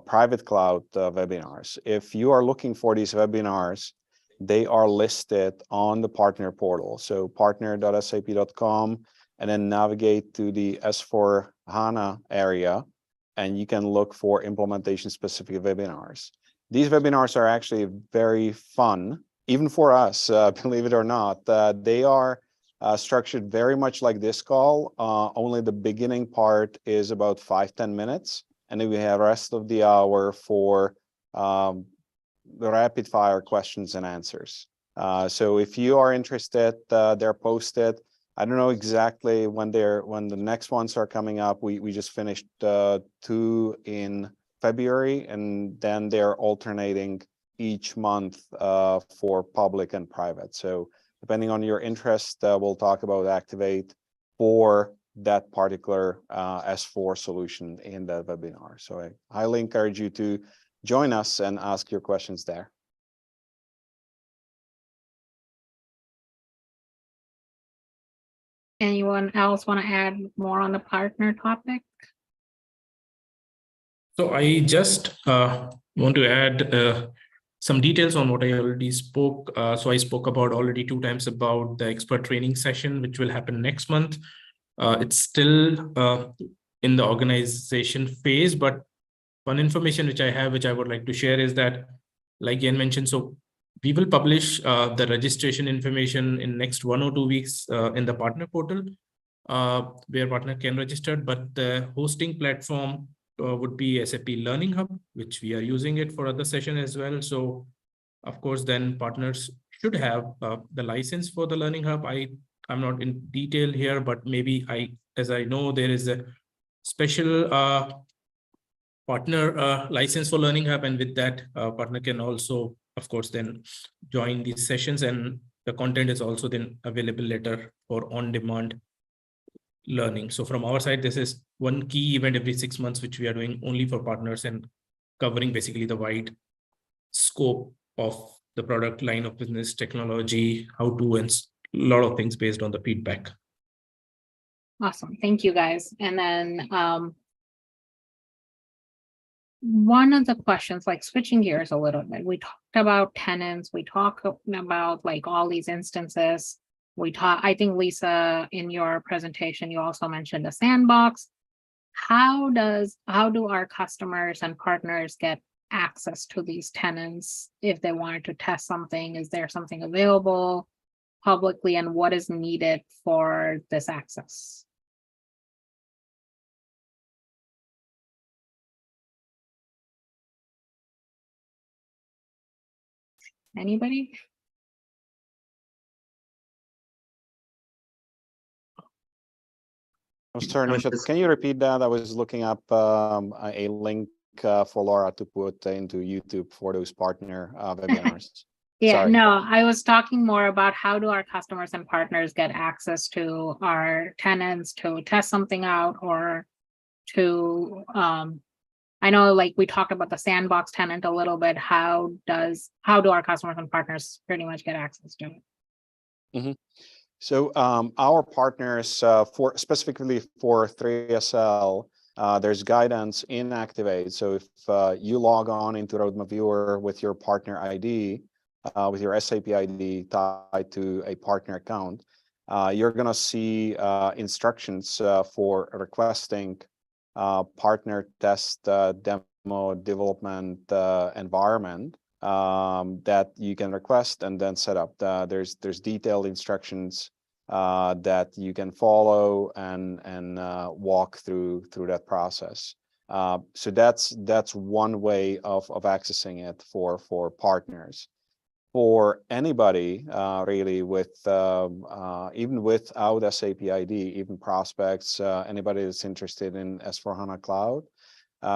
private cloud webinars. If you are looking for these webinars, they are listed on the partner portal. So partner.sap.com, and then navigate to the S/4HANA area, and you can look for implementation specific webinars. These webinars are actually very fun, even for us, believe it or not. They are structured very much like this call, only the beginning part is about 5-10 minutes, and then we have the rest of the hour for the rapid fire questions and answers. So if you are interested, they're posted. I don't know exactly when the next ones are coming up. We just finished 2 in February, and then they're alternating each month for public and private. So depending on your interest, we'll talk about Activate for that particular S4 solution in the webinar. So I highly encourage you to join us and ask your questions there. Anyone else want to add more on the partner topic? So I just want to add some details on what I already spoke. So I spoke about already 2 times about the expert training session, which will happen next month. It's still in the organization phase, but one information which I have, which I would like to share, is that, like Jan mentioned, so we will publish the registration information in next 1 or 2 weeks in the partner portal, where partner can register, but the hosting platform would be SAP Learning Hub, which we are using it for other session as well. So of course, then partners should have the license for the Learning Hub. I'm not in detail here, but maybe as I know, there is a special partner license for Learning Hub, and with that, partner can also, of course, then join these sessions, and the content is also then available later for on-demand learning. So from our side, this is one key event every 6 months, which we are doing only for partners and covering basically the wide scope of the product line of business, technology, how to, and a lot of things based on the feedback. Awesome. Thank you, guys. And then one of the questions, like switching gears a little bit, we talked about tenants, we talked about like all these instances. I think Lisa, in your presentation, you also mentioned a sandbox. How do our customers and partners get access to these tenants if they wanted to test something? Is there something available publicly, and what is needed for this access? Anybody? I'm sorry, Nisha, can you repeat that? I was looking up a link for Laura to put into YouTube for those partner webinars. Yeah, Sorry. no, I was talking more about how do our customers and partners get access to our tenants to test something out, or to, I know like we talked about the sandbox tenant a little bit. How do our customers and partners pretty much get access to it? Mm-hmm. So our partners, specifically for 3SL, there's guidance in Activate. So if you log on into Roadmap Viewer with your partner ID, with your SAP ID tied to a partner account, you're going to see instructions for requesting partner test demo development environment that you can request and then set up. There's detailed instructions that you can follow and walk through that process. So that's one way of accessing it for partners. For anybody really, with even without SAP ID, even prospects, anybody that's interested in S/4HANA Cloud,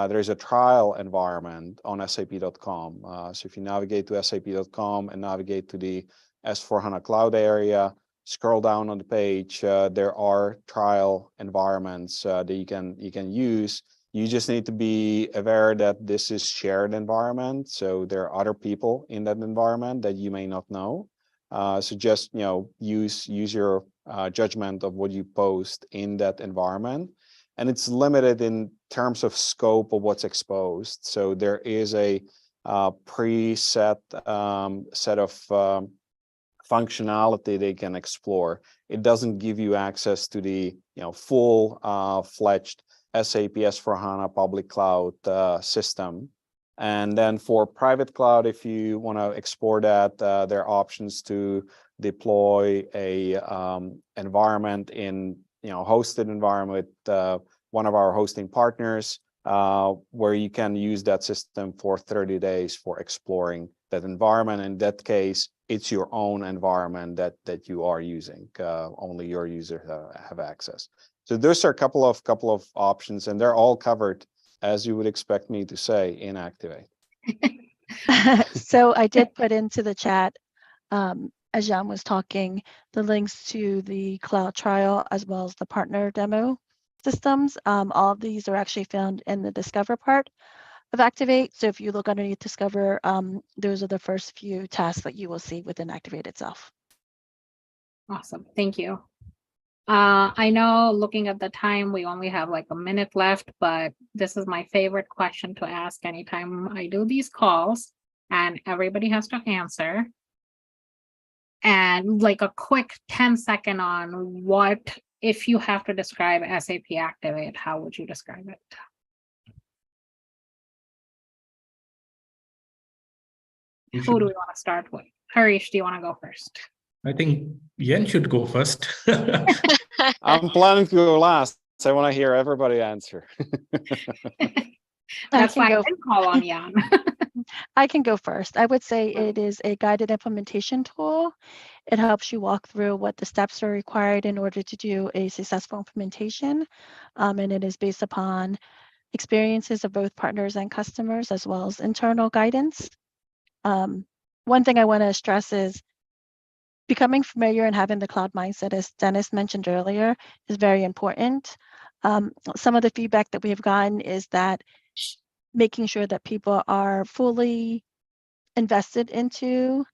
there's a trial environment on sap.com. So if you navigate to sap.com and navigate to the S/4HANA Cloud area, scroll down on the page, there are trial environments that you can use. You just need to be aware that this is shared environment. So there are other people in that environment that you may not know. So just use your judgment of what you post in that environment. And it's limited in terms of scope of what's exposed. So there is a preset set of functionality they can explore. It doesn't give you access to the full-fledged SAP S/4HANA public cloud system. And then for private cloud, if you want to explore that, there are options to deploy a environment in hosted environment with one of our hosting partners, where you can use that system for 30 days for exploring that environment. In that case, it's your own environment that you are using. Only your users have access. So those are a couple of options, and they're all covered, as you would expect me to say, in Activate. So I did put into the chat, as Jan was talking, the links to the cloud trial as well as the partner demo systems. All of these are actually found in the Discover part of Activate. So if you look underneath Discover, those are the first few tasks that you will see within Activate itself. Awesome, thank you. I know, looking at the time, we only have like a minute left, but this is my favorite question to ask anytime I do these calls, and everybody has to answer. And like a quick 10-second on what, if you have to describe SAP Activate, how would you describe it? Who do we want to start with? Harish, do you want to go first? I think Yen should go first. I'm planning to go last. So I want to hear everybody answer. That's why I didn't call on Jan. I can go first. I would say it is a guided implementation tool. It helps you walk through what the steps are required in order to do a successful implementation. And it is based upon experiences of both partners and customers, as well as internal guidance. One thing I want to stress is becoming familiar and having the cloud mindset, as Dennis mentioned earlier, is very important. Some of the feedback that we have gotten is that making sure that people are fully invested into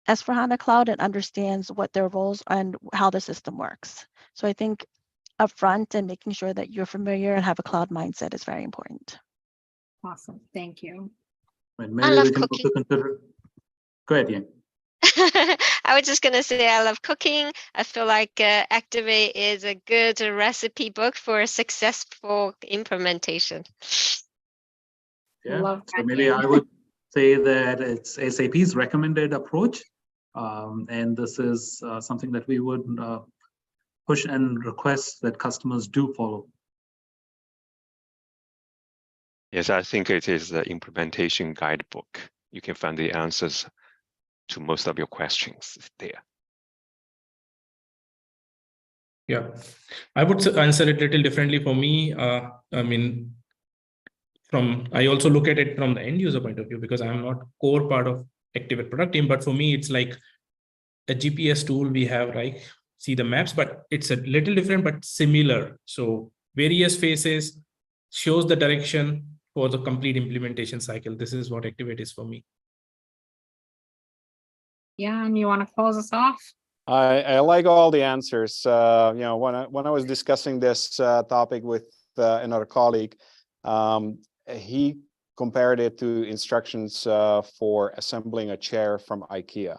S/4HANA Cloud and understands what their roles and how the system works. So I think upfront, and making sure that you're familiar and have a cloud mindset is very important. Awesome. Thank you. And maybe love we can cooking. also consider. Go ahead, Yang. I was just going to say I love cooking. I feel like Activate is a good recipe book for a successful implementation. Yeah, Love so that, maybe Yang. I would say that it's SAP's recommended approach. And this is something that we would push and request that customers do follow. Yes, I think it is the implementation guidebook. You can find the answers to most of your questions there. Yeah, I would answer it a little differently for me. I mean, I also look at it from the end user point of view, because I'm not core part of Activate product team, but for me, it's like a GPS tool we have, right? See the maps, but it's a little different, but similar. So various phases shows the direction for the complete implementation cycle. This is what Activate is for me. Yeah, and you want to close us off? I like all the answers. You know, when I was discussing this topic with another colleague, he compared it to instructions for assembling a chair from IKEA,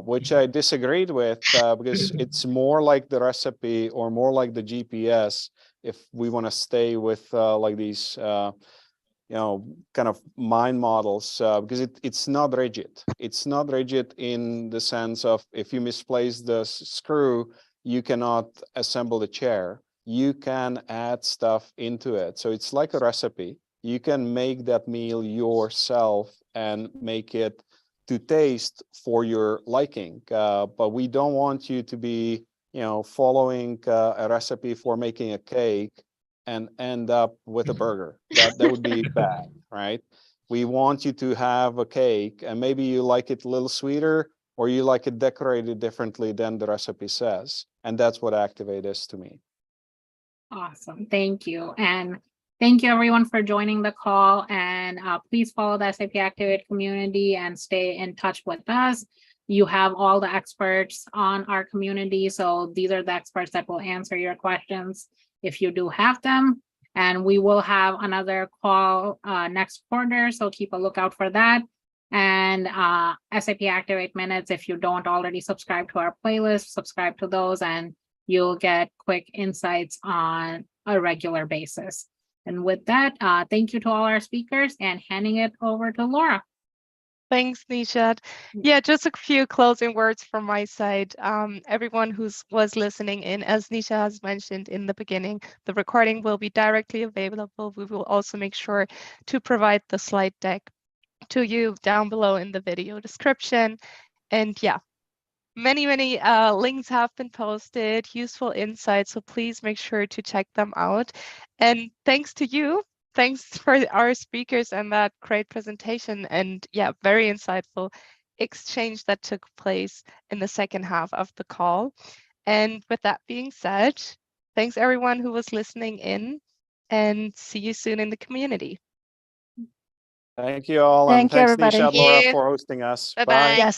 which I disagreed with because it's more like the recipe or more like the GPS if we want to stay with like these you know, kind of mind models, because it's not rigid. It's not rigid in the sense of if you misplace the screw, you cannot assemble the chair. You can add stuff into it. So it's like a recipe. You can make that meal yourself and make it to taste for your liking. But we don't want you to be, you know, following a recipe for making a cake and end up with a burger. That would be bad, right? We want you to have a cake and maybe you like it a little sweeter or you like it decorated differently than the recipe says. And that's what Activate is to me. Awesome. Thank you. And thank you everyone for joining the call. And please follow the SAP Activate community and stay in touch with us. You have all the experts on our community. So these are the experts that will answer your questions if you do have them. And we will have another call next quarter. So keep a lookout for that. And SAP Activate Minutes, if you don't already subscribe to our playlist, subscribe to those and you'll get quick insights on a regular basis. And with that, thank you to all our speakers and handing it over to Laura. Thanks, Nishat. Yeah, just a few closing words from my side. Everyone who was listening in, as Nisha has mentioned in the beginning, the recording will be directly available. We will also make sure to provide the slide deck to you down below in the video description. And yeah, many links have been posted, useful insights, so please make sure to check them out. And thanks to you. Thanks for our speakers and that great presentation and yeah, very insightful exchange that took place in the second half of the call. And with that being said, thanks everyone who was listening in and see you soon in the community. Thank you all. Thank And you, thanks, everybody. Nisha, Thank Laura, you. for hosting us. Bye-bye. Bye. Yes.